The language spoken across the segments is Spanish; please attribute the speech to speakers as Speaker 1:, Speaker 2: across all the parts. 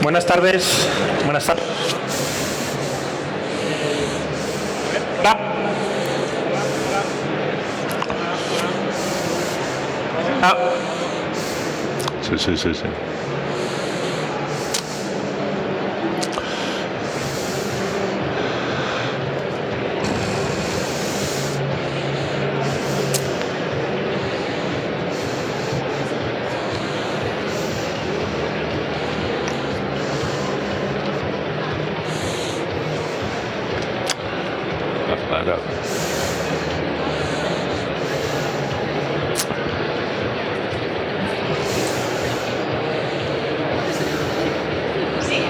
Speaker 1: Buenas tardes. Buenas tardes.
Speaker 2: Sí.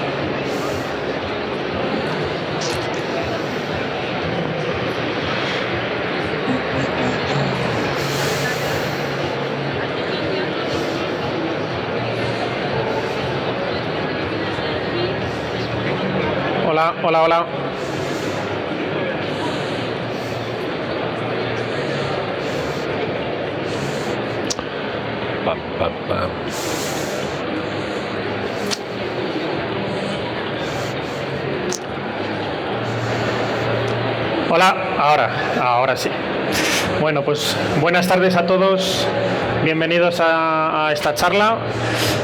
Speaker 1: Hola.
Speaker 2: Pam.
Speaker 1: Hola, ahora sí. Bueno, pues buenas tardes a todos. Bienvenidos a esta charla,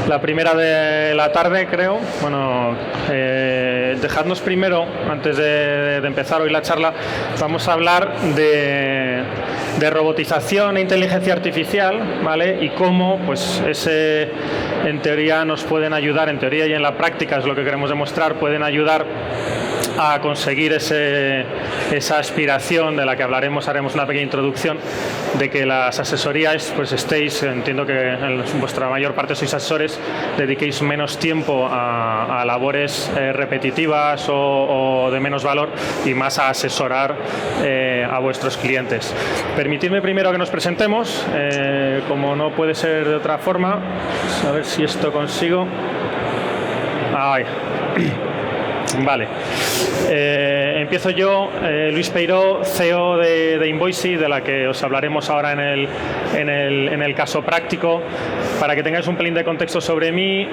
Speaker 1: la primera de la tarde, creo. Bueno, dejadnos primero, antes de empezar hoy la charla, vamos a hablar de robotización e inteligencia artificial, ¿vale? Y cómo, pues, en teoría nos pueden ayudar, en teoría y en la práctica es lo que queremos demostrar, pueden ayudar a conseguir esa aspiración de la que hablaremos, haremos una pequeña introducción, de que las asesorías, pues entiendo que en vuestra mayor parte sois asesores, dediquéis menos tiempo a labores repetitivas o de menos valor y más a asesorar a vuestros clientes. Permitidme primero que nos presentemos, como no puede ser de otra forma, a ver si esto consigo. Vale. Empiezo yo, Luis Peiró, CEO de Invoicy, de la que os hablaremos ahora en el caso práctico. Para que tengáis un pelín de contexto sobre mí,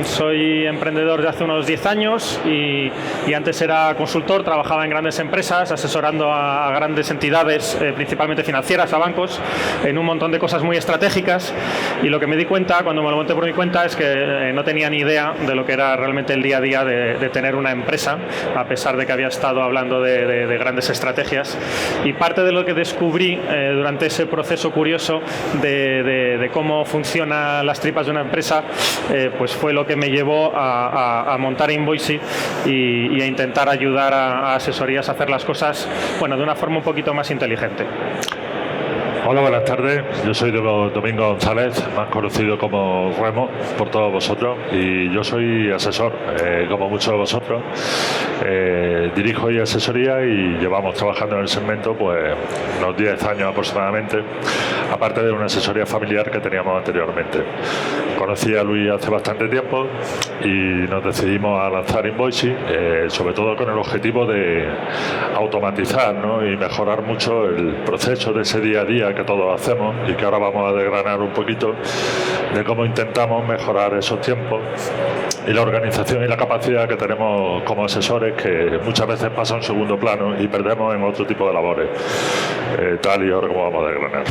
Speaker 1: soy emprendedor de hace unos 10 años y antes era consultor, trabajaba en grandes empresas, asesorando a grandes entidades, principalmente financieras, a bancos, en un montón de cosas muy estratégicas. Y lo que me di cuenta, cuando me lo monté por mi cuenta, es que no tenía ni idea de lo que era realmente el día a día de tener una empresa, a pesar de que había estado hablando de grandes estrategias. Y parte de lo que descubrí durante ese proceso curioso de cómo funcionan las tripas de una empresa, pues fue lo que me llevó a montar Invoicy y a intentar ayudar a asesorías a hacer las cosas, bueno, de una forma un poquito más inteligente.
Speaker 2: Hola, buenas tardes. Yo soy Domingo González, más conocido como Remo por todos vosotros, y yo soy asesor, como muchos de vosotros. Dirijo hoy asesoría y llevamos trabajando en el segmento pues unos 10 años aproximadamente, aparte de una asesoría familiar que teníamos anteriormente. Conocí a Luis hace bastante tiempo y nos decidimos a lanzar Invoicy, sobre todo con el objetivo de automatizar, ¿no?, y mejorar mucho el proceso de ese día a día que todos hacemos, y que ahora vamos a desgranar un poquito de cómo intentamos mejorar esos tiempos y la organización y la capacidad que tenemos como asesores, que muchas veces pasa a un segundo plano y perdemos en otro tipo de labores, tal y ahora como vamos a desgranar.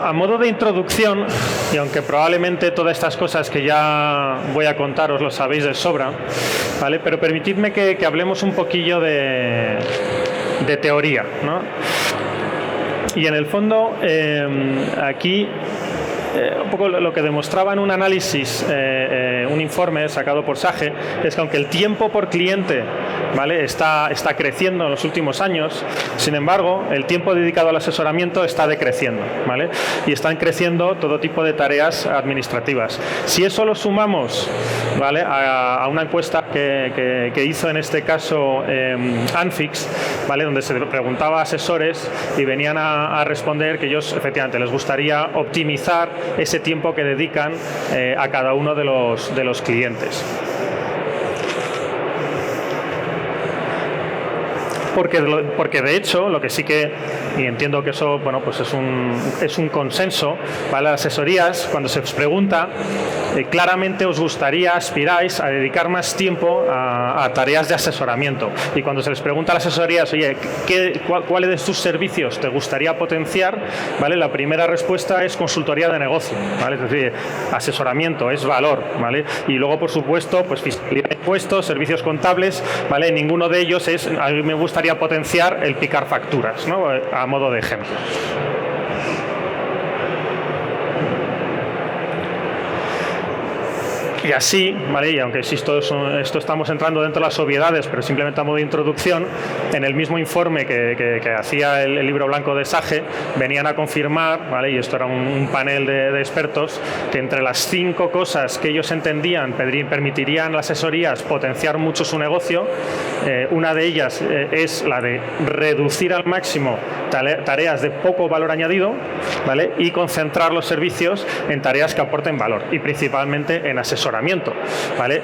Speaker 1: A modo de introducción, y aunque probablemente todas estas cosas que ya voy a contaros lo sabéis de sobra, ¿vale?, pero permitidme que hablemos un poquillo de teoría, ¿no? Y en el fondo, aquí, un poco lo que demostraba en un análisis, un informe sacado por Sage, es que aunque el tiempo por cliente, ¿vale?, está creciendo en los últimos años, sin embargo, el tiempo dedicado al asesoramiento está decreciendo, ¿vale? Y están creciendo todo tipo de tareas administrativas. Si eso lo sumamos, ¿vale?, a una encuesta que hizo en este caso Anfix, ¿vale?, donde se preguntaba a asesores y venían a responder que ellos efectivamente les gustaría optimizar ese tiempo que dedican a cada uno de los clientes. porque de hecho, lo que sí que, y entiendo que eso, bueno, pues es un consenso, ¿vale? Las asesorías, cuando se os pregunta, claramente os gustaría, aspiráis a dedicar más tiempo a tareas de asesoramiento. Y cuando se les pregunta a las asesorías, oye, ¿cuáles de tus servicios te gustaría potenciar? ¿Vale? La primera respuesta es consultoría de negocio, ¿vale? Es decir, asesoramiento, es valor, ¿vale? Y luego, por supuesto, pues fiscalidad de impuestos, servicios contables, ¿vale? Ninguno de ellos es, a mí me gustaría potenciar el picar facturas, ¿no? A modo de ejemplo. Y así, ¿vale? Y aunque esto estamos entrando dentro de las obviedades, pero simplemente a modo de introducción, en el mismo informe que hacía el libro blanco de SAGE, venían a confirmar, ¿vale? Y esto era un panel de expertos, que entre las 5 cosas que ellos entendían permitirían las asesorías potenciar mucho su negocio, una de ellas es la de reducir al máximo tareas de poco valor añadido, ¿vale? Y concentrar los servicios en tareas que aporten valor, y principalmente en asesoramiento, ¿vale?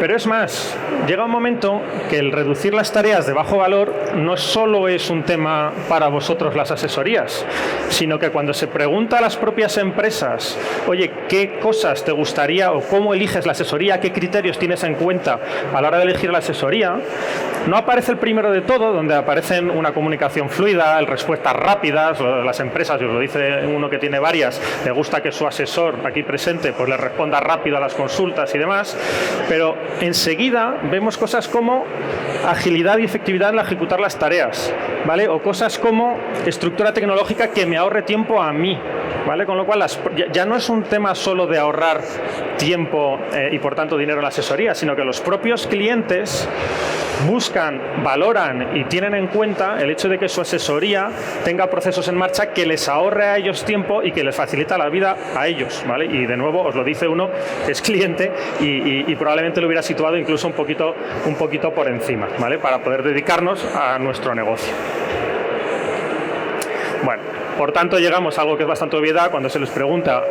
Speaker 1: Pero es más, llega un momento que el reducir las tareas de bajo valor no solo es un tema para vosotros las asesorías, sino que cuando se pregunta a las propias empresas, oye, ¿qué cosas te gustaría o cómo eliges la asesoría? ¿Qué criterios tienes en cuenta a la hora de elegir la asesoría? No aparece el primero de todo, donde aparecen una comunicación fluida, respuestas rápidas. Las empresas, y os lo dice uno que tiene varias, le gusta que su asesor aquí presente pues le responda rápido a las consultas y demás, pero enseguida vemos cosas como agilidad y efectividad en ejecutar las tareas, ¿vale? O cosas como estructura tecnológica que me ahorre tiempo a mí, ¿vale? Con lo cual ya no es un tema solo de ahorrar tiempo y por tanto dinero en la asesoría, sino que los propios clientes buscan, valoran y tienen en cuenta el hecho de que su asesoría tenga procesos en marcha que les ahorre a ellos tiempo y que les facilita la vida a ellos, ¿vale? Y de nuevo os lo dice uno que es cliente y probablemente lo hubiera situado incluso un poquito por encima, ¿vale? Para poder dedicarnos a nuestro negocio. Bueno, por tanto llegamos a algo que es bastante obviedad cuando se les pregunta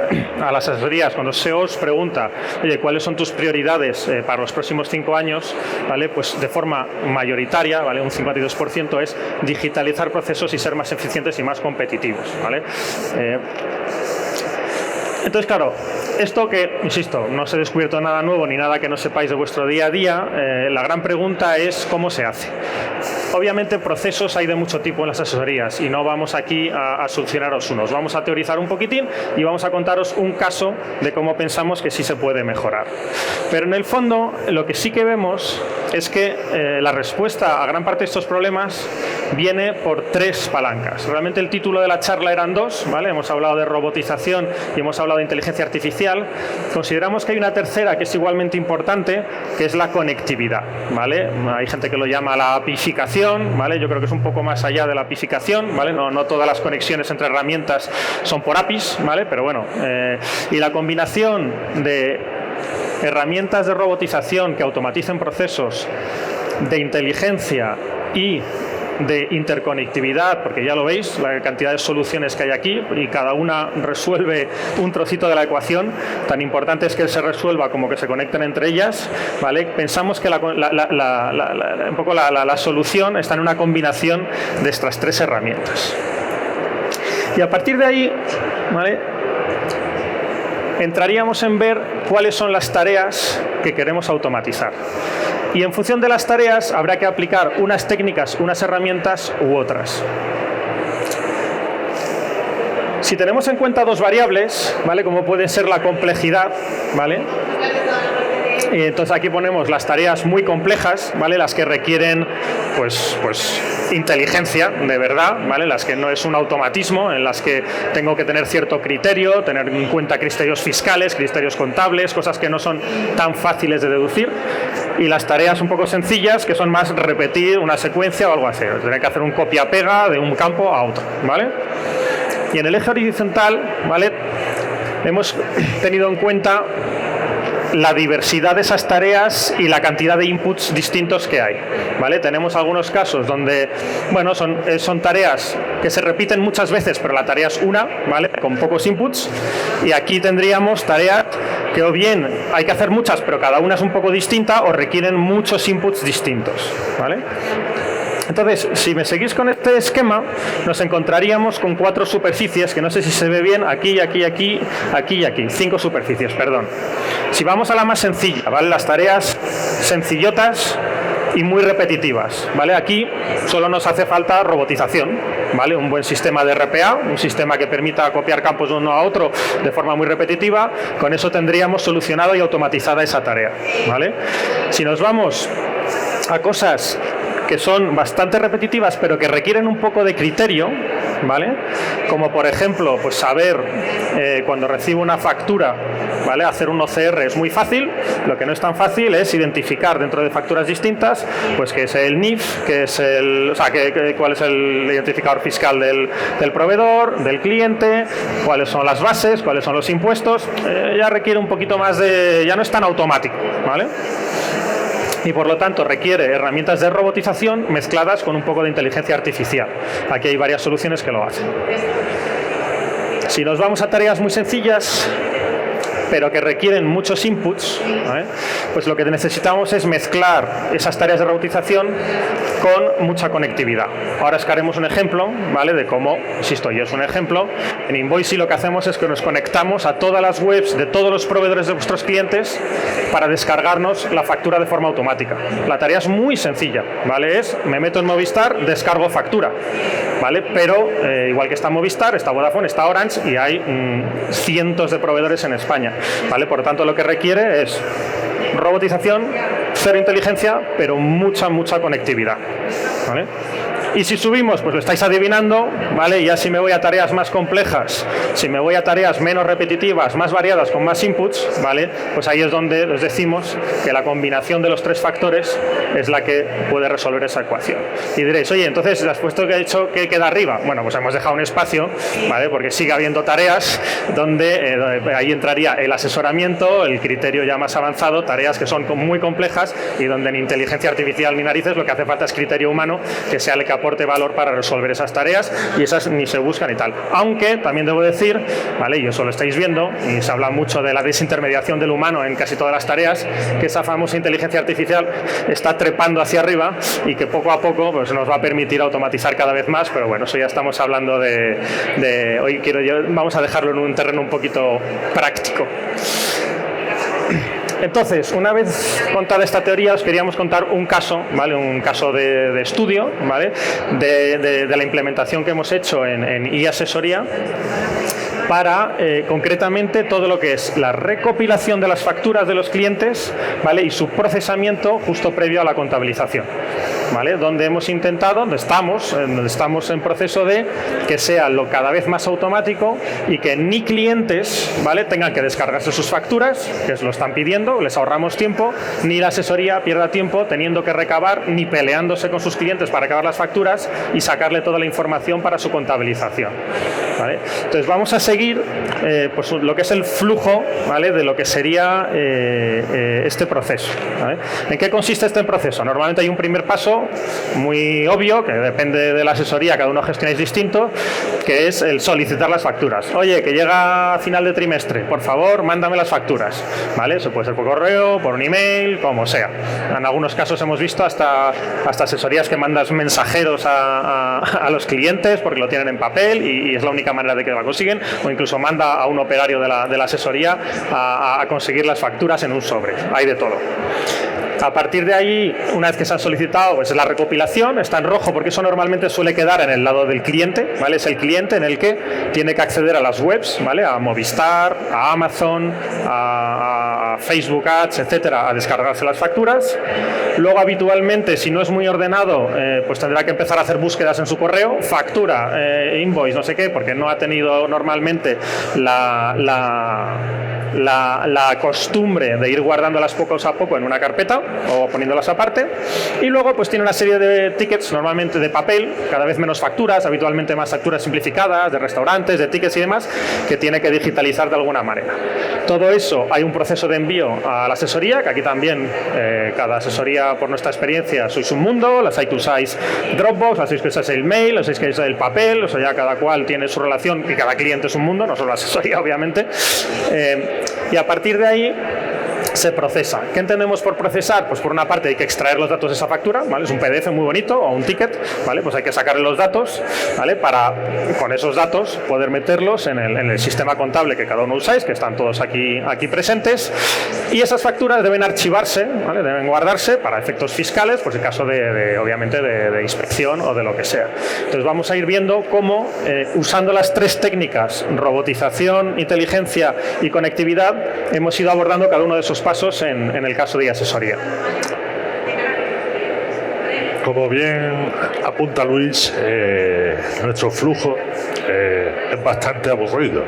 Speaker 1: a las asesorías, cuando se os pregunta, oye, ¿cuáles son tus prioridades para los próximos 5 años? ¿Vale? Pues de forma mayoritaria, ¿vale? Un 52% es digitalizar procesos y ser más eficientes y más competitivos, ¿vale? Entonces, claro, esto que, insisto, no os he descubierto nada nuevo ni nada que no sepáis de vuestro día a día, la gran pregunta es ¿cómo se hace? Obviamente procesos hay de mucho tipo en las asesorías y no vamos aquí a solucionaros unos. Vamos a teorizar un poquitín y vamos a contaros un caso de cómo pensamos que sí se puede mejorar. Pero en el fondo lo que sí que vemos es que la respuesta a gran parte de estos problemas viene por 3 palancas. Realmente el título de la charla eran 2, ¿vale? Hemos hablado de robotización y hemos hablado de inteligencia artificial. Consideramos que hay una tercera que es igualmente importante, que es la conectividad, ¿vale? Hay gente que lo llama la apificación, ¿vale? Yo creo que es un poco más allá de la apificación, ¿vale? No todas las conexiones entre herramientas son por APIs, ¿vale? Pero bueno, y la combinación de herramientas de robotización que automaticen procesos, de inteligencia y de interconectividad, porque ya lo veis, la cantidad de soluciones que hay aquí y cada una resuelve un trocito de la ecuación, tan importante es que se resuelva como que se conecten entre ellas, ¿vale? Pensamos que un poco la solución está en una combinación de estas 3 herramientas. Y a partir de ahí, ¿vale?, entraríamos en ver cuáles son las tareas que queremos automatizar. Y en función de las tareas habrá que aplicar unas técnicas, unas herramientas u otras. Si tenemos en cuenta 2 variables, ¿vale?, como puede ser la complejidad, ¿vale?, entonces aquí ponemos las tareas muy complejas, ¿vale?, las que requieren pues inteligencia de verdad, ¿vale?, las que no es un automatismo, en las que tengo que tener cierto criterio, tener en cuenta criterios fiscales, criterios contables, cosas que no son tan fáciles de deducir, y las tareas un poco sencillas que son más repetir una secuencia o algo así, tener que hacer un copia-pega de un campo a otro, ¿vale? Y en el eje horizontal, ¿vale?, hemos tenido en cuenta la diversidad de esas tareas y la cantidad de inputs distintos que hay, ¿vale? Tenemos algunos casos donde, bueno, son tareas que se repiten muchas veces, pero la tarea es una, ¿vale? Con pocos inputs, y aquí tendríamos tareas que o bien hay que hacer muchas, pero cada una es un poco distinta, o requieren muchos inputs distintos, ¿vale? Entonces, si me seguís con este esquema, nos encontraríamos con 4 superficies, que no sé si se ve bien, aquí, aquí, aquí, aquí y aquí. 5 superficies, perdón. Si vamos a la más sencilla, ¿vale? Las tareas sencillotas y muy repetitivas, ¿vale? Aquí solo nos hace falta robotización, ¿vale? Un buen sistema de RPA, un sistema que permita copiar campos de uno a otro de forma muy repetitiva. Con eso tendríamos solucionada y automatizada esa tarea, ¿vale? Si nos vamos a cosas que son bastante repetitivas, pero que requieren un poco de criterio, ¿vale? Como por ejemplo, pues saber cuando recibo una factura, ¿vale? Hacer un OCR es muy fácil. Lo que no es tan fácil es identificar dentro de facturas distintas, pues qué es el NIF, qué es cuál es el identificador fiscal del proveedor, del cliente, cuáles son las bases, cuáles son los impuestos. Ya requiere un poquito más ya no es tan automático, ¿vale? Y por lo tanto requiere herramientas de robotización mezcladas con un poco de inteligencia artificial. Aquí hay varias soluciones que lo hacen. Si nos vamos a tareas muy sencillas, pero que requieren muchos inputs, ¿vale? Pues lo que necesitamos es mezclar esas tareas de robotización con mucha conectividad. Ahora os haremos un ejemplo, ¿vale? De cómo, insisto, yo es un ejemplo. En Invoicey lo que hacemos es que nos conectamos a todas las webs de todos los proveedores de vuestros clientes para descargarnos la factura de forma automática. La tarea es muy sencilla, ¿vale? Me meto en Movistar, descargo factura, ¿vale? Pero igual que está Movistar, está Vodafone, está Orange y hay cientos de proveedores en España, ¿vale? Por lo tanto, lo que requiere es robotización, cero inteligencia, pero mucha conectividad, ¿vale? Y si subimos, pues lo estáis adivinando, ¿vale? Ya si me voy a tareas más complejas, si me voy a tareas menos repetitivas, más variadas, con más inputs, ¿vale? Pues ahí es donde les decimos que la combinación de los 3 factores es la que puede resolver esa ecuación. Y diréis, oye, entonces, ¿has puesto que he hecho que queda arriba? Bueno, pues hemos dejado un espacio, ¿vale? Porque sigue habiendo tareas donde ahí entraría el asesoramiento, el criterio ya más avanzado, tareas que son muy complejas y donde ni inteligencia artificial ni narices, lo que hace falta es criterio humano, que sea el que aporte valor para resolver esas tareas, y esas ni se buscan y tal. Aunque también debo decir, ¿vale? Y eso lo estáis viendo, y se habla mucho de la desintermediación del humano en casi todas las tareas, que esa famosa inteligencia artificial está trepando hacia arriba y que poco a poco pues, nos va a permitir automatizar cada vez más, pero bueno, eso ya estamos hablando hoy vamos a dejarlo en un terreno un poquito práctico. Entonces, una vez contada esta teoría, os queríamos contar un caso, ¿vale? Un caso de estudio, ¿vale? De la implementación que hemos hecho en eAsesoría para concretamente todo lo que es la recopilación de las facturas de los clientes, ¿vale? Y su procesamiento justo previo a la contabilización, ¿vale? Donde hemos intentado, donde estamos en proceso de que sea lo cada vez más automático y que ni clientes, ¿vale? Tengan que descargarse sus facturas, que lo están pidiendo, les ahorramos tiempo, ni la asesoría pierda tiempo teniendo que recabar ni peleándose con sus clientes para acabar las facturas y sacarle toda la información para su contabilización, ¿vale? Entonces vamos a seguir pues lo que es el flujo, ¿vale? De lo que sería este proceso, ¿vale? ¿En qué consiste este proceso? Normalmente hay un primer paso muy obvio, que depende de la asesoría, cada uno gestionáis distinto, que es el solicitar las facturas. Oye, que llega a final de trimestre, por favor, mándame las facturas, ¿vale? Eso puede ser por correo, por un email, como sea. En algunos casos hemos visto hasta asesorías que mandas mensajeros a los clientes porque lo tienen en papel y es la única manera de que la consiguen, o incluso manda a un operario de la asesoría a conseguir las facturas en un sobre. Hay de todo. A partir de ahí, una vez que se han solicitado, pues es la recopilación, está en rojo porque eso normalmente suele quedar en el lado del cliente, ¿vale? Es el cliente en el que tiene que acceder a las webs, ¿vale? A Movistar, a Amazon, a Facebook Ads, etcétera, a descargarse las facturas. Luego, habitualmente, si no es muy ordenado, pues tendrá que empezar a hacer búsquedas en su correo, factura, invoice, no sé qué, porque no ha tenido normalmente la la costumbre de ir guardándolas poco a poco en una carpeta o poniéndolas aparte, y luego pues tiene una serie de tickets, normalmente de papel, cada vez menos facturas, habitualmente más facturas simplificadas, de restaurantes, de tickets y demás, que tiene que digitalizar de alguna manera. Todo eso, hay un proceso de envío a la asesoría, que aquí también cada asesoría, por nuestra experiencia, sois un mundo, las hay que usáis Dropbox, las hay que usáis el mail, las hay que usáis el papel, o sea, ya cada cual tiene su relación y cada cliente es un mundo, no solo la asesoría, obviamente. Y a partir de ahí se procesa. ¿Qué entendemos por procesar? Pues por una parte hay que extraer los datos de esa factura, ¿vale? Es un PDF muy bonito o un ticket, ¿vale? Pues hay que sacarle los datos, ¿vale? Para con esos datos poder meterlos en el sistema contable que cada uno usáis, que están todos aquí presentes, y esas facturas deben archivarse, ¿vale? Deben guardarse para efectos fiscales, pues en caso obviamente de inspección o de lo que sea. Entonces vamos a ir viendo cómo usando las tres técnicas, robotización, inteligencia y conectividad, hemos ido abordando cada uno de esos pasos en el caso de asesoría.
Speaker 2: Como bien apunta Luis, nuestro flujo es bastante aburrido.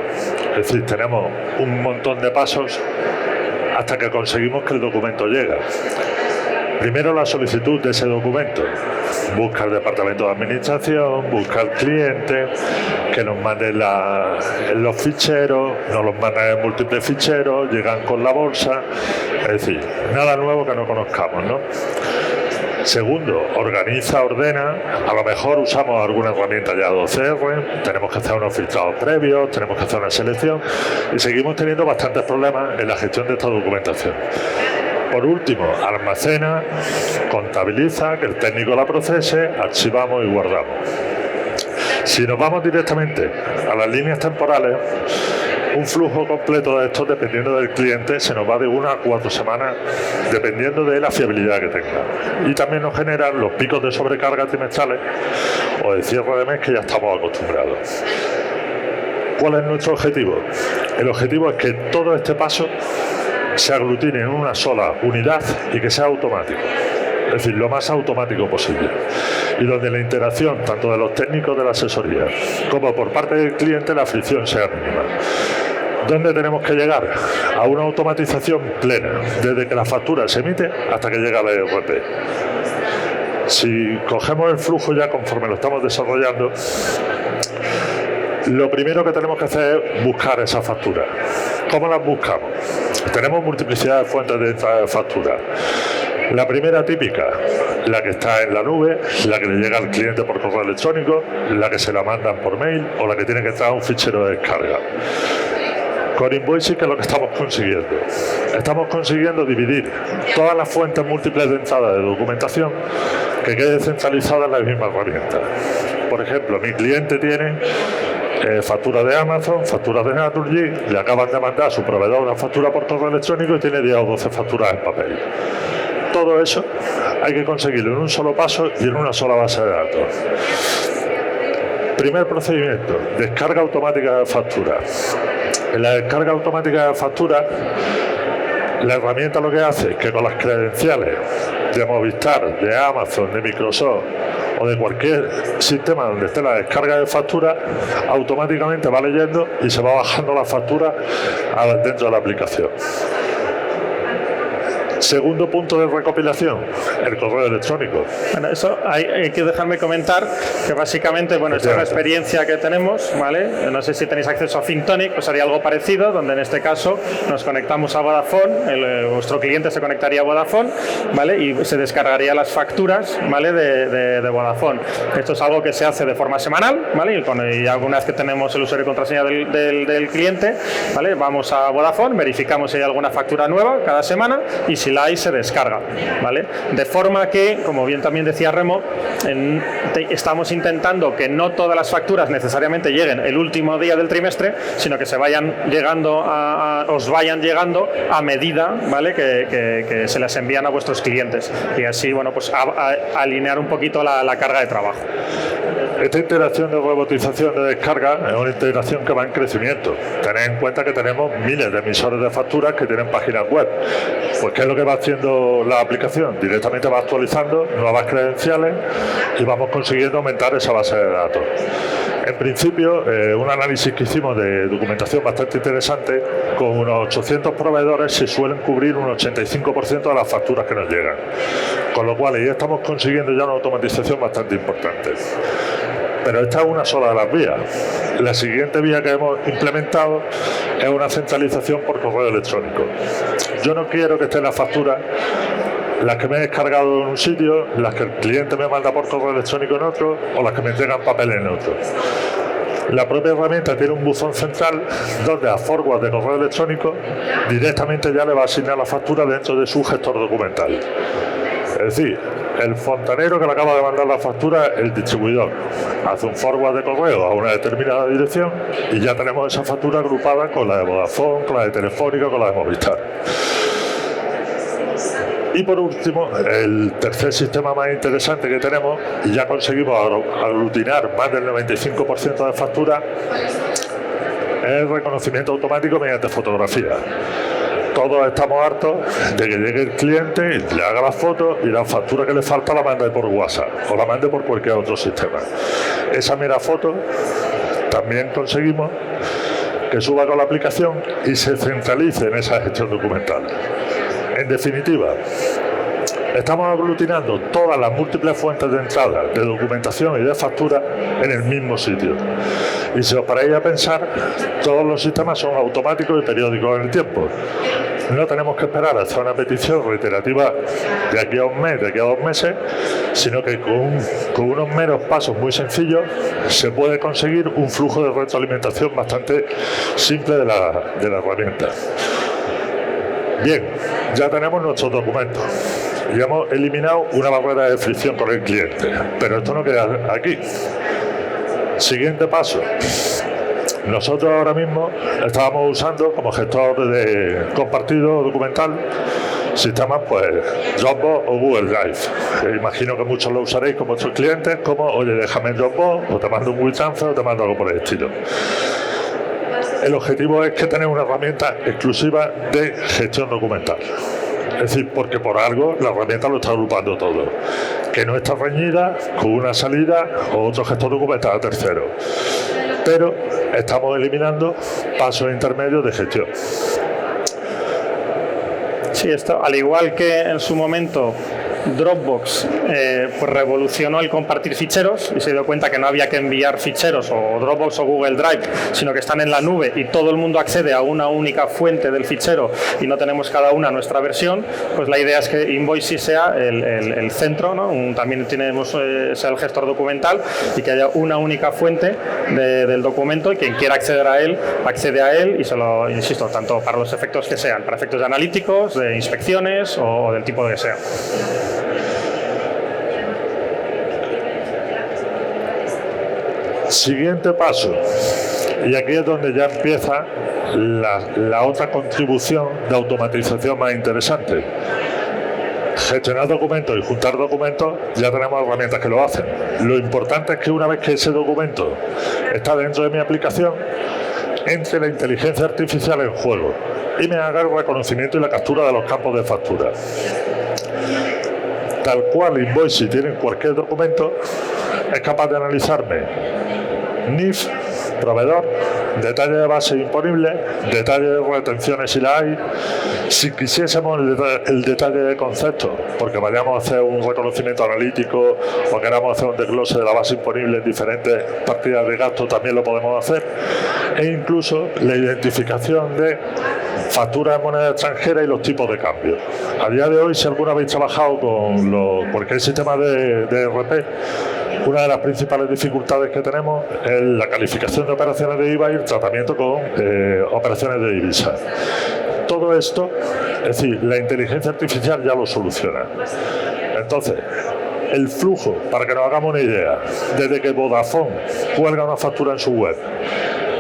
Speaker 2: Es decir, tenemos un montón de pasos hasta que conseguimos que el documento llegue. Primero la solicitud de ese documento. Busca el departamento de administración, busca al cliente, que nos mande los ficheros, nos los mandan en múltiples ficheros, llegan con la bolsa. Es decir, nada nuevo que no conozcamos, ¿no? Segundo, organiza, ordena. A lo mejor usamos alguna herramienta ya de OCR, tenemos que hacer unos filtrados previos, tenemos que hacer una selección y seguimos teniendo bastantes problemas en la gestión de esta documentación. Por último, almacena, contabiliza, que el técnico la procese, archivamos y guardamos. Si nos vamos directamente a las líneas temporales, un flujo completo de esto, dependiendo del cliente, se nos va de 1 a 4 semanas, dependiendo de la fiabilidad que tenga. Y también nos generan los picos de sobrecarga trimestrales o de cierre de mes que ya estamos acostumbrados. ¿Cuál es nuestro objetivo? El objetivo es que todo este paso se aglutine en una sola unidad y que sea automático. Es decir, lo más automático posible. Y donde la interacción, tanto de los técnicos de la asesoría como por parte del cliente, la fricción sea mínima. ¿Dónde tenemos que llegar? A una automatización plena, desde que la factura se emite hasta que llega al ERP. Si cogemos el flujo ya conforme lo estamos desarrollando, lo primero que tenemos que hacer es buscar esas facturas. ¿Cómo las buscamos? Tenemos multiplicidad de fuentes de factura. La primera típica, la que está en la nube, la que le llega al cliente por correo electrónico, la que se la mandan por mail o la que tiene que entrar a un fichero de descarga. Con Invoicing, ¿qué es lo que estamos consiguiendo? Estamos consiguiendo dividir todas las fuentes múltiples de entrada de documentación que quede centralizada en la misma herramienta. Por ejemplo, mi cliente tiene factura de Amazon, factura de Naturgy, le acaban de mandar a su proveedor una factura por correo electrónico y tiene 10 o 12 facturas en papel. Todo eso hay que conseguirlo en un solo paso y en una sola base de datos. Primer procedimiento, descarga automática de factura. En la descarga automática de factura, la herramienta lo que hace es que con las credenciales de Movistar, de Amazon, de Microsoft o de cualquier sistema donde esté la descarga de factura, automáticamente va leyendo y se va bajando la factura dentro de la aplicación. Segundo punto de recopilación, el correo electrónico.
Speaker 1: Bueno, eso hay que dejarme comentar que básicamente, bueno, esta es una experiencia que tenemos, ¿vale? No sé si tenéis acceso a Fintonic, pues haría algo parecido, donde en este caso nos conectamos a Vodafone, vuestro cliente se conectaría a Vodafone, ¿vale? Y se descargaría las facturas, ¿vale? De Vodafone. Esto es algo que se hace de forma semanal, ¿vale? Y alguna vez que tenemos el usuario y contraseña del cliente, ¿vale? Vamos a Vodafone, verificamos si hay alguna factura nueva cada semana y si la hay se descarga, ¿vale? De forma que, como bien también decía Remo, estamos intentando que no todas las facturas necesariamente lleguen el último día del trimestre, sino que se vayan llegando os vayan llegando a medida, ¿vale? Que se les envían a vuestros clientes y así, bueno, pues alinear un poquito la carga de trabajo.
Speaker 2: Esta integración de robotización de descarga es una integración que va en crecimiento. Tened en cuenta que tenemos miles de emisores de facturas que tienen páginas web. Pues, ¿qué es lo que va haciendo la aplicación? Directamente va actualizando nuevas credenciales y vamos consiguiendo aumentar esa base de datos. En principio, un análisis que hicimos de documentación bastante interesante, con unos 800 proveedores se suelen cubrir un 85% de las facturas que nos llegan. Con lo cual, ahí estamos consiguiendo ya una automatización bastante importante. Pero esta es una sola de las vías. La siguiente vía que hemos implementado es una centralización por correo electrónico. Yo no quiero que estén las facturas, las que me he descargado en un sitio, las que el cliente me manda por correo electrónico en otro, o las que me entregan papel en otro. La propia herramienta tiene un buzón central donde a forward de correo electrónico directamente ya le va a asignar la factura dentro de su gestor documental. Es decir, el fontanero que le acaba de mandar la factura, el distribuidor, hace un forward de correo a una determinada dirección y ya tenemos esa factura agrupada con la de Vodafone, con la de Telefónica, con la de Movistar. Y por último, el tercer sistema más interesante que tenemos, y ya conseguimos aglutinar más del 95% de facturas, es el reconocimiento automático mediante fotografía. Todos estamos hartos de que llegue el cliente, le haga las fotos y la factura que le falta la mande por WhatsApp o la mande por cualquier otro sistema. Esa mera foto también conseguimos que suba con la aplicación y se centralice en esa gestión documental. En definitiva, estamos aglutinando todas las múltiples fuentes de entrada, de documentación y de factura en el mismo sitio. Y si os paráis a pensar, todos los sistemas son automáticos y periódicos en el tiempo. No tenemos que esperar a hacer una petición reiterativa de aquí a un mes, de aquí a 2 meses, sino que con unos meros pasos muy sencillos se puede conseguir un flujo de retroalimentación bastante simple de la herramienta. Bien, ya tenemos nuestros documentos y hemos eliminado una barrera de fricción con el cliente, pero esto no queda aquí. Siguiente paso. Nosotros ahora mismo estábamos usando como gestor de compartido documental sistemas pues Dropbox o Google Drive. Imagino que muchos lo usaréis con vuestros clientes como, oye, déjame en Dropbox o te mando un WeTransfer o te mando algo por el estilo. El objetivo es que tener una herramienta exclusiva de gestión documental. Es decir, porque por algo la herramienta lo está agrupando todo. Que no está reñida con una salida o otro gestor documental tercero. Pero estamos eliminando pasos intermedios de gestión.
Speaker 1: Sí, esto, al igual que en su momento Dropbox pues revolucionó el compartir ficheros y se dio cuenta que no había que enviar ficheros o Dropbox o Google Drive, sino que están en la nube y todo el mundo accede a una única fuente del fichero y no tenemos cada una nuestra versión. Pues la idea es que Invoice sea el centro, ¿no? También tenemos sea el gestor documental y que haya una única fuente del documento y quien quiera acceder a él accede a él y se lo, insisto, tanto para los efectos que sean, para efectos de analíticos, de inspecciones o del tipo que sea.
Speaker 2: Siguiente paso, y aquí es donde ya empieza la otra contribución de automatización más interesante. Gestionar documentos y juntar documentos, ya tenemos herramientas que lo hacen. Lo importante es que una vez que ese documento está dentro de mi aplicación, entre la inteligencia artificial en juego y me haga el reconocimiento y la captura de los campos de factura. Tal cual Invoice, si tiene cualquier documento, es capaz de analizarme NIF, proveedor, detalle de base disponible, detalle de retenciones si la hay. Si quisiésemos el detalle de concepto, porque vayamos a hacer un reconocimiento analítico o queramos hacer un desglose de la base disponible en diferentes partidas de gasto, también lo podemos hacer. E incluso la identificación de facturas en moneda extranjera y los tipos de cambio. A día de hoy, si alguna habéis trabajado con cualquier sistema de ERP, una de las principales dificultades que tenemos es la calificación de operaciones de IVA y el tratamiento con operaciones de divisa. Todo esto, es decir, la inteligencia artificial ya lo soluciona. Entonces, el flujo, para que nos hagamos una idea, desde que Vodafone cuelga una factura en su web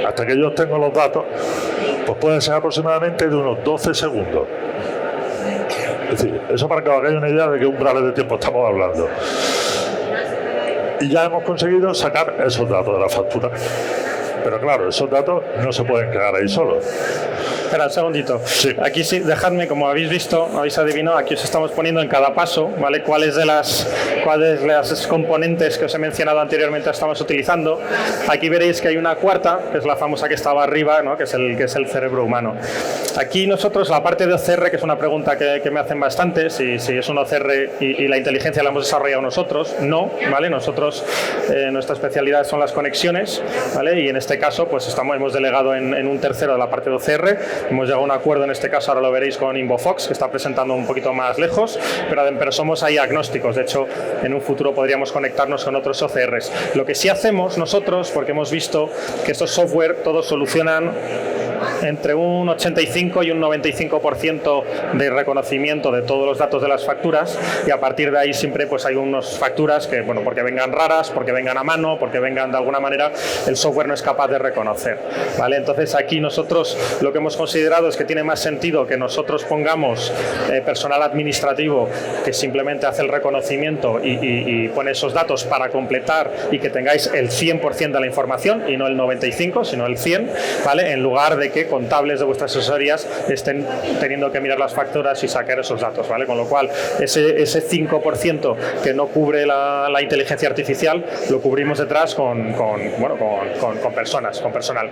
Speaker 2: hasta que yo obtengo los datos, pues puede ser aproximadamente de unos 12 segundos. Es decir, eso para que os hagáis una idea de qué umbrales de tiempo estamos hablando. Y ya hemos conseguido sacar esos datos de la factura. Pero claro, esos datos no se pueden quedar ahí solos.
Speaker 1: Espera un segundito.
Speaker 2: Sí.
Speaker 1: Aquí sí, dejadme, como habéis visto, habéis adivinado, aquí os estamos poniendo en cada paso, ¿vale? Cuáles de las componentes que os he mencionado anteriormente estamos utilizando. Aquí veréis que hay una cuarta, que es la famosa que estaba arriba, ¿no? que es el cerebro humano. Aquí nosotros, la parte de OCR, que es una pregunta que me hacen bastante, si es un OCR y la inteligencia la hemos desarrollado nosotros, no, ¿vale? Nosotros, nuestra especialidad son las conexiones, ¿vale? Y en este caso, pues hemos delegado en un tercero de la parte de OCR, hemos llegado a un acuerdo en este caso, ahora lo veréis con Invofox, que está presentando un poquito más lejos, pero somos ahí agnósticos, de hecho, en un futuro podríamos conectarnos con otros OCRs. Lo que sí hacemos nosotros, porque hemos visto que estos software todos solucionan entre un 85 y un 95% de reconocimiento de todos los datos de las facturas, y a partir de ahí siempre pues hay unas facturas que, bueno, porque vengan raras, porque vengan a mano, porque vengan de alguna manera, el software no es capaz de reconocer, ¿vale? Entonces aquí nosotros lo que hemos considerado es que tiene más sentido que nosotros pongamos personal administrativo que simplemente hace el reconocimiento y pone esos datos para completar y que tengáis el 100% de la información y no el 95, sino el 100, ¿vale? En lugar de que contables de vuestras asesorías estén teniendo que mirar las facturas y sacar esos datos, ¿vale? Con lo cual, ese 5% que no cubre la inteligencia artificial, lo cubrimos detrás con personas, con personal.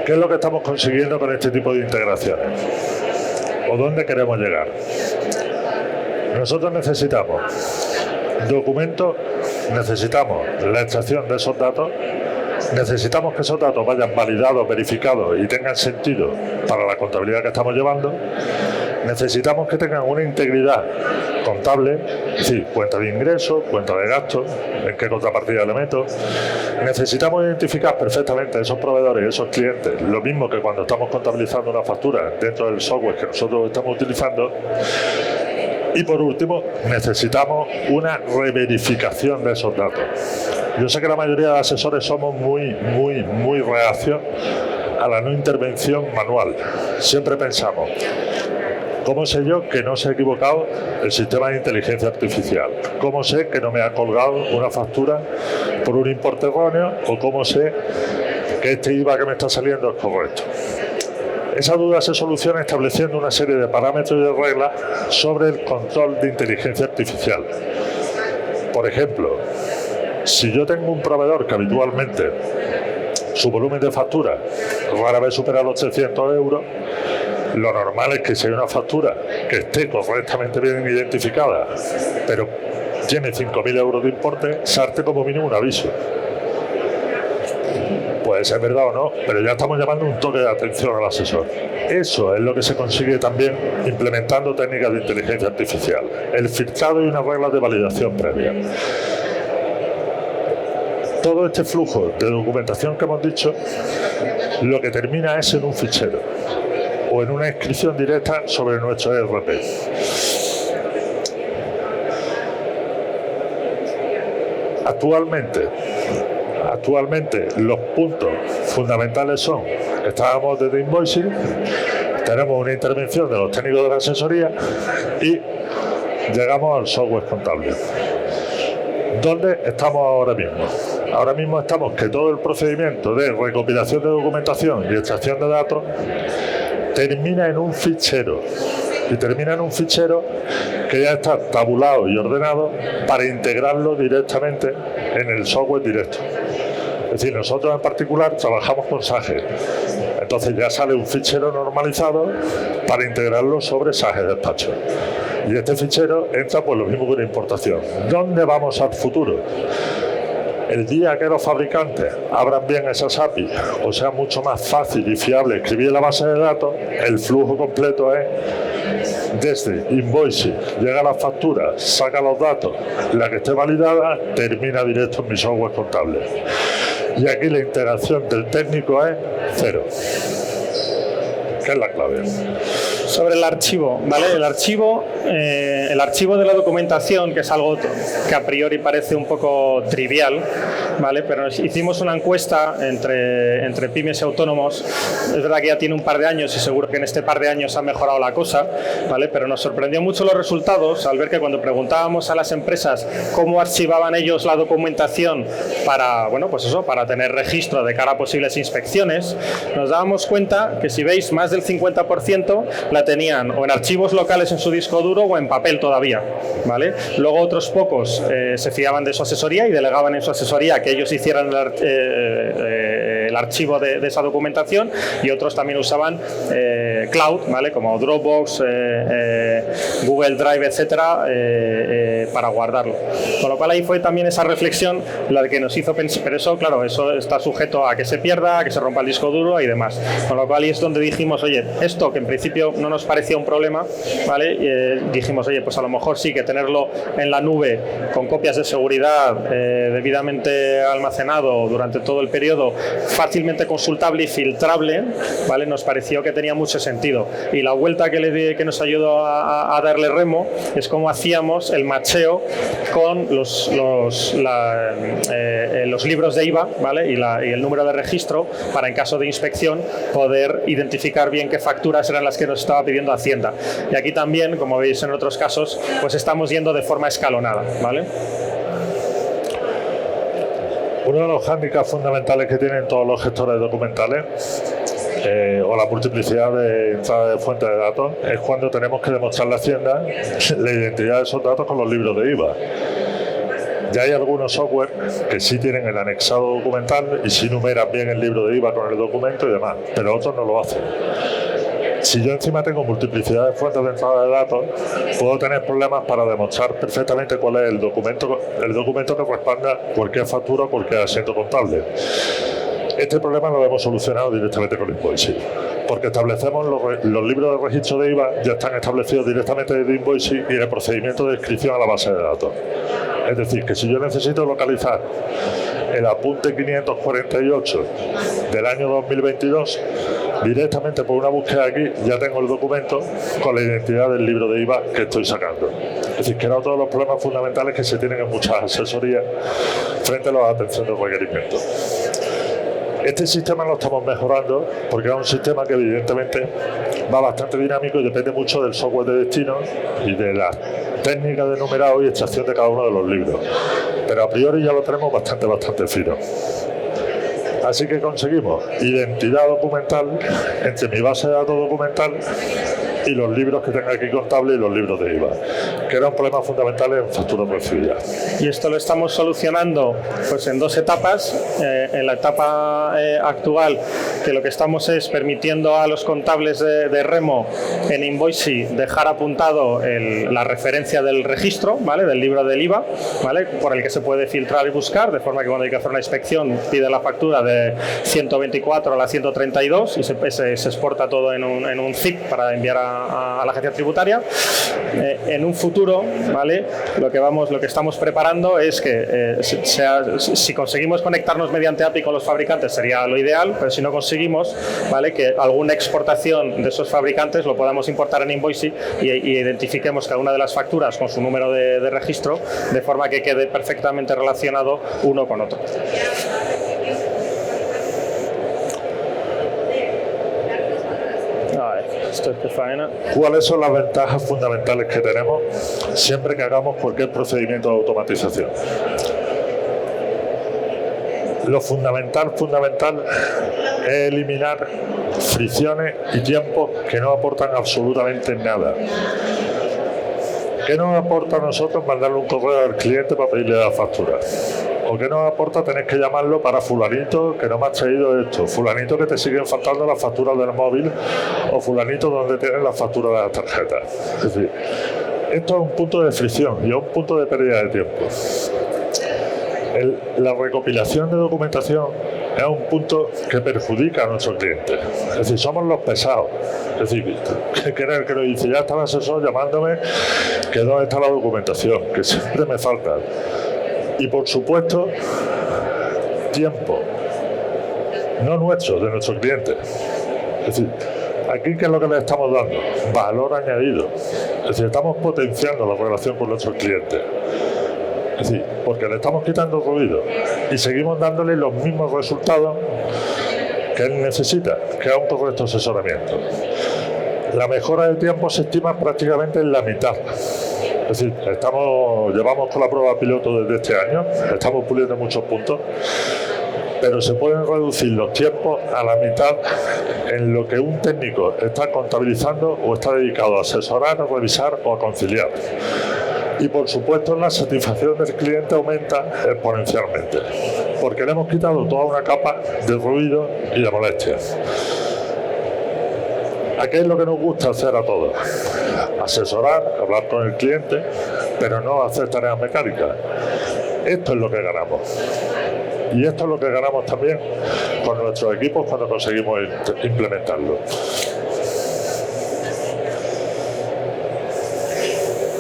Speaker 2: ¿Qué es lo que estamos consiguiendo con este tipo de integraciones? ¿O dónde queremos llegar? Nosotros necesitamos documentos, necesitamos la extracción de esos datos, necesitamos que esos datos vayan validados, verificados y tengan sentido para la contabilidad que estamos llevando, necesitamos que tengan una integridad contable, es decir, cuenta de ingresos, cuenta de gastos, en qué contrapartida le meto. Necesitamos identificar perfectamente esos proveedores y esos clientes, lo mismo que cuando estamos contabilizando una factura dentro del software que nosotros estamos utilizando. Y por último, necesitamos una reverificación de esos datos. Yo sé que la mayoría de asesores somos muy reacios a la no intervención manual. Siempre pensamos, ¿cómo sé yo que no se ha equivocado el sistema de inteligencia artificial? ¿Cómo sé que no me ha colgado una factura por un importe erróneo? ¿O cómo sé que este IVA que me está saliendo es correcto? Esa duda se soluciona estableciendo una serie de parámetros y de reglas sobre el control de inteligencia artificial. Por ejemplo, si yo tengo un proveedor que habitualmente su volumen de factura rara vez supera los 300 euros, lo normal es que si hay una factura que esté correctamente bien identificada, pero tiene 5.000 euros de importe, salte como mínimo un aviso. Puede ser verdad o no, pero ya estamos llamando un toque de atención al asesor. Eso es lo que se consigue también implementando técnicas de inteligencia artificial, el filtrado y unas reglas de validación previa. Todo este flujo de documentación que hemos dicho, lo que termina es en un fichero o en una inscripción directa sobre nuestro ERP. Actualmente los puntos fundamentales son, estábamos desde invoicing, tenemos una intervención de los técnicos de la asesoría y llegamos al software contable. ¿Dónde estamos ahora mismo? Ahora mismo estamos que todo el procedimiento de recopilación de documentación y extracción de datos termina en un fichero. Y termina en un fichero que ya está tabulado y ordenado para integrarlo directamente en el software directo. Es decir, nosotros en particular trabajamos con SAGE. Entonces ya sale un fichero normalizado para integrarlo sobre SAGE Despacho. Y este fichero entra pues lo mismo que una importación. ¿Dónde vamos al futuro? El día que los fabricantes abran bien esas APIs, o sea mucho más fácil y fiable escribir la base de datos, el flujo completo es desde invoicing, llega la factura, saca los datos, la que esté validada termina directo en mi software contable. Y aquí la integración del técnico es cero, que es la clave.
Speaker 1: Sobre el archivo, ¿vale? El archivo de la documentación, que es algo que a priori parece un poco trivial, ¿vale? Pero hicimos una encuesta entre pymes y autónomos. Es verdad que ya tiene un par de años y seguro que en este par de años ha mejorado la cosa, ¿vale? Pero nos sorprendió mucho los resultados al ver que cuando preguntábamos a las empresas cómo archivaban ellos la documentación para, bueno, pues eso, para tener registro de cara a posibles inspecciones, nos dábamos cuenta que si veis más del 50% la tenían o en archivos locales en su disco duro o en papel todavía, ¿vale? Luego otros pocos se fiaban de su asesoría y delegaban en su asesoría que ellos hicieran el archivo de esa documentación, y otros también usaban cloud, ¿vale? Como Dropbox, Google Drive, etcétera, para guardarlo. Con lo cual ahí fue también esa reflexión la que nos hizo pensar, pero eso, claro, eso está sujeto a que se pierda, a que se rompa el disco duro y demás. Con lo cual ahí es donde dijimos, oye, esto que en principio no nos parecía un problema, ¿vale? Dijimos, oye, pues a lo mejor sí que tenerlo en la nube con copias de seguridad debidamente almacenado durante todo el periodo, fácilmente consultable y filtrable, ¿vale? Nos pareció que tenía mucho sentido. Y la vuelta que nos ayudó a darle remo es cómo hacíamos el macheo con los libros de IVA, ¿vale? Y el número de registro para, en caso de inspección, poder identificar bien qué facturas eran las que nos estaba pidiendo Hacienda. Y aquí también, como veis en otros casos, pues estamos yendo de forma escalonada, ¿vale?
Speaker 2: Uno de los hándicaps fundamentales que tienen todos los gestores documentales o la multiplicidad de entrada de fuentes de datos es cuando tenemos que demostrar a la Hacienda la identidad de esos datos con los libros de IVA. Ya hay algunos software que sí tienen el anexado documental y sí numeran bien el libro de IVA con el documento y demás, pero otros no lo hacen. Si yo encima tengo multiplicidad de fuentes de entrada de datos, puedo tener problemas para demostrar perfectamente cuál es el documento que responda a cualquier factura o cualquier asiento contable. Este problema lo hemos solucionado directamente con Invoicing, porque establecemos los libros de registro de IVA ya están establecidos directamente desde Invoicing y en el procedimiento de inscripción a la base de datos. Es decir, que si yo necesito localizar el apunte 548 del año 2022, directamente por una búsqueda aquí ya tengo el documento con la identidad del libro de IVA que estoy sacando. Es decir, que era otro de los problemas fundamentales que se tienen en muchas asesorías frente a la atención de requerimientos. Este sistema lo estamos mejorando porque es un sistema que evidentemente va bastante dinámico y depende mucho del software de destino y de la técnica de numerado y extracción de cada uno de los libros. Pero a priori ya lo tenemos bastante fino. Así que conseguimos identidad documental entre mi base de datos documental y los libros que tenga aquí contables y los libros de IVA, que era un problema fundamental en facturas recibidas.
Speaker 1: Y esto lo estamos solucionando pues en dos etapas. En la etapa actual, que lo que estamos es permitiendo a los contables de Remo en Invoicing dejar apuntado la referencia del registro, ¿vale? Del libro del IVA, ¿vale? Por el que se puede filtrar y buscar, de forma que cuando hay que hacer una inspección pide la factura de 124 a la 132 y se exporta todo en un zip para enviar a la agencia tributaria. En un futuro, ¿vale? Lo que estamos preparando es que si conseguimos conectarnos mediante API con los fabricantes sería lo ideal, pero si no conseguimos, ¿vale? Que alguna exportación de esos fabricantes lo podamos importar en Invoicing y identifiquemos cada una de las facturas con su número de registro, de forma que quede perfectamente relacionado uno con otro.
Speaker 2: ¿Cuáles son las ventajas fundamentales que tenemos siempre que hagamos cualquier procedimiento de automatización? Lo fundamental es eliminar fricciones y tiempos que no aportan absolutamente nada. ¿Qué nos aporta a nosotros mandarle un correo al cliente para pedirle la factura? ¿O qué nos aporta tener que llamarlo para fulanito que no me has traído esto? Fulanito que te siguen faltando las facturas del móvil o fulanito donde tienes las facturas de las tarjetas. Es decir, esto es un punto de fricción y es un punto de pérdida de tiempo. La recopilación de documentación es un punto que perjudica a nuestros clientes. Es decir, somos los pesados. Es decir, que nos dice, ya está el asesor llamándome, que dónde está la documentación, que siempre me falta. Y por supuesto, tiempo, no nuestro, de nuestros clientes. Es decir, Aquí, ¿qué es lo que le estamos dando? Valor añadido. Es decir, estamos potenciando la relación con nuestros clientes. Es decir, porque le estamos quitando ruido y seguimos dándole los mismos resultados que él necesita, que es un correcto asesoramiento. La mejora del tiempo se estima prácticamente en la mitad. Es decir, llevamos con la prueba piloto desde este año, estamos puliendo muchos puntos, pero se pueden reducir los tiempos a la mitad en lo que un técnico está contabilizando o está dedicado a asesorar, a revisar o a conciliar. Y por supuesto la satisfacción del cliente aumenta exponencialmente, porque le hemos quitado toda una capa de ruido y de molestias. ¿A qué es lo que nos gusta hacer a todos? Asesorar, hablar con el cliente, pero no hacer tareas mecánicas. Esto es lo que ganamos. Y esto es lo que ganamos también con nuestros equipos cuando conseguimos implementarlo.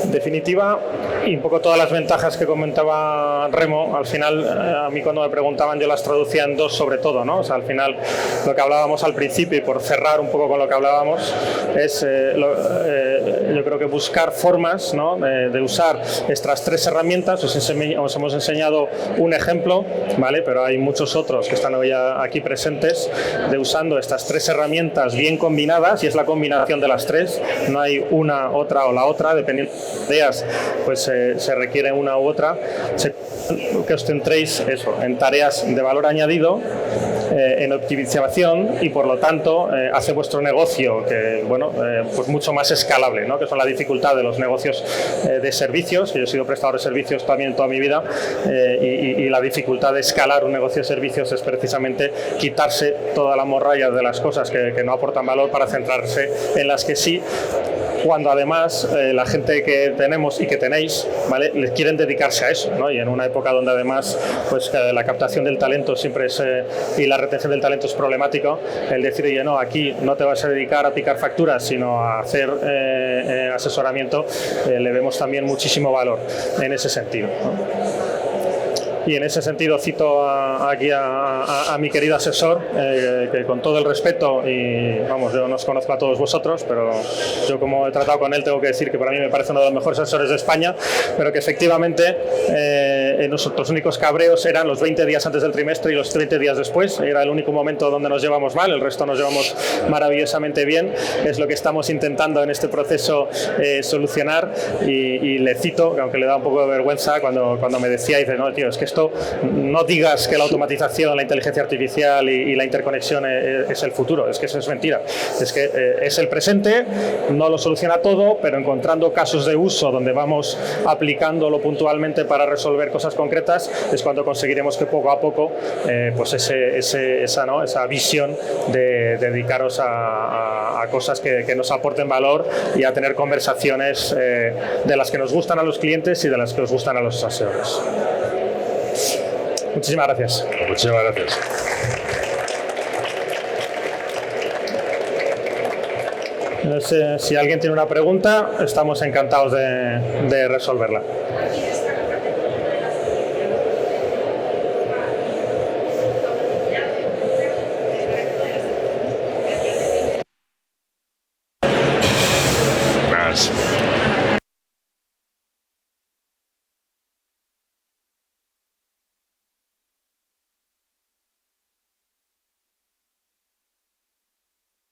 Speaker 1: En definitiva, y un poco todas las ventajas que comentaba Remo, al final a mí cuando me preguntaban yo las traducía en dos sobre todo, ¿no? O sea, al final lo que hablábamos al principio, y por cerrar un poco con lo que hablábamos, es yo creo que buscar formas, ¿no? de usar estas tres herramientas. Os hemos enseñado un ejemplo, ¿vale? Pero hay muchos otros que están hoy aquí presentes, de usando estas tres herramientas bien combinadas, y es la combinación de las tres, no hay una, otra o la otra, dependiendo de ellas, pues se requiere una u otra. Que os centréis eso, en tareas de valor añadido, en optimización, y por lo tanto hace vuestro negocio pues mucho más escalable, ¿no? Que son la dificultad de los negocios de servicios. Yo he sido prestador de servicios también toda mi vida, y la dificultad de escalar un negocio de servicios es precisamente quitarse toda la morralla de las cosas que no aportan valor para centrarse en las que sí, cuando además la gente que tenemos y que tenéis, ¿vale?, les quieren dedicarse a eso, ¿no? Y en una época donde además pues la captación del talento siempre es y la retención del talento es problemático, el decir, oye, no, aquí no te vas a dedicar a picar facturas, sino a hacer asesoramiento, le vemos también muchísimo valor en ese sentido, ¿no? Y en ese sentido cito aquí a mi querido asesor, que con todo el respeto, y vamos, yo no os conozco a todos vosotros, pero yo como he tratado con él tengo que decir que para mí me parece uno de los mejores asesores de España, pero que efectivamente nuestros únicos cabreos eran los 20 días antes del trimestre y los 30 días después. Era el único momento donde nos llevamos mal, el resto nos llevamos maravillosamente bien. Es lo que estamos intentando en este proceso solucionar, y le cito, aunque le da un poco de vergüenza, cuando me decía, dice, no, tío, es que esto, no digas que la automatización, la inteligencia artificial y la interconexión es el futuro. Es que eso es mentira. Es que es el presente, no lo soluciona todo, pero encontrando casos de uso donde vamos aplicándolo puntualmente para resolver cosas concretas, es cuando conseguiremos que poco a poco pues esa visión de dedicaros a cosas que nos aporten valor, y a tener conversaciones de las que nos gustan a los clientes y de las que os gustan a los asesores. Muchísimas gracias.
Speaker 2: Muchísimas gracias.
Speaker 1: Si alguien tiene una pregunta, estamos encantados de resolverla.